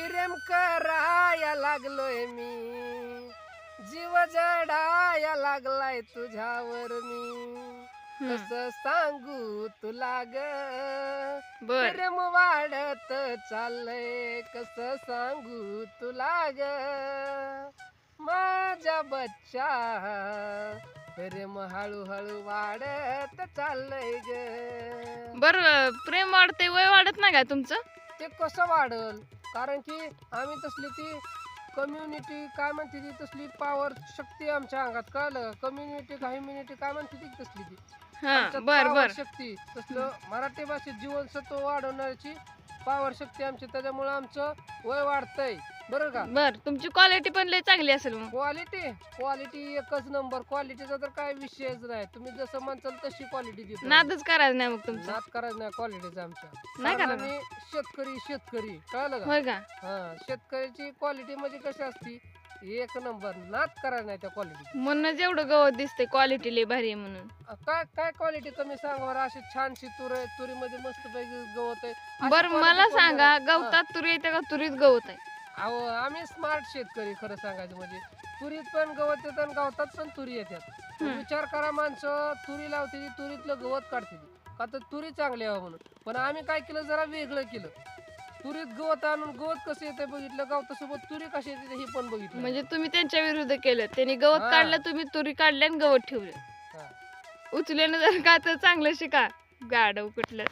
प्रेम कराया लागलोय मी, जीव जडाया लागलाय तुझ्यावर मी, कसं सांगू तुला ग, बर प्रेम वाढत चाललंय, कसं सांगू तुला ग, माझ्या बच्चा, प्रेम हळूहळू वाढत चाललंय ग. बर प्रेम वाढते वय वाढत नाही का तुमचं? ते कसं वाढल? कारण की आम्ही तसली ती कम्युनिटी काय म्हणते ती तसली पॉवर शक्ती आमच्या अंगात, कळलं? कम्युनिटी काय म्हणते ती तसली ती हा आमच्यात बर पॉवर बर शक्ती, तसलं मराठी भाषेत जीवनसत्व वाढवण्याची पॉवर शक्ती आमची, त्याच्यामुळे आमचं वय वाढतंय. बरं का? बर तुमची क्वालिटी पण लय चांगली असेल मग. क्वालिटी एकच नंबर. क्वालिटीचा तर काय विषयच नाही, तुम्ही जसं म्हणताल तशी क्वालिटी देतो. नादच करायचं नाही मग तुमचं. नाद करायचं नाही क्वालिटीचा आमच्या. नाही कारण करायचं. आम्ही शेतकरी कळलं का? होय का? हा, शेतकऱ्याची क्वालिटी म्हणजे कशी असती, एक नंबर. नाद करायला नाही त्या क्वालिटी. म्हणूनच एवढं गवत दिसते, क्वालिटी लय भारी आहे म्हणून. काय काय क्वालिटी कमी सांगा बरं. अशी छानशी तूर आहे, तुरीमध्ये मस्त पैकी गवत आहे. अशी बर quality मला कोण सांगा, देणार? गवतात तुरी येते का तुरीत गवत आहे? अहो, आम्ही स्मार्ट शेतकरी खरं सांगायचं म्हणजे. तुरीत पण गवत येतात आणि गवतात पण तुरी येतात. विचार करा, माणसं तुरी लावते, तुरीतलं गवत काढते, का तर तुरी चांगली आहे म्हणून. पण आम्ही काय केलं, जरा वेगळं केलं. तुरीत गवत आणून गवत कसं येते बघितलं, गवतासोबत तुरी कशी येते हे पण बघितलं. म्हणजे तुम्ही त्यांच्या विरुद्ध केलं, त्यांनी गवत हा. काढलं, तुम्ही तुरी काढली आणि गवत ठेवलं. हा. उचलेनं जर का तर चांगलं शिका, गाडव कुठलं.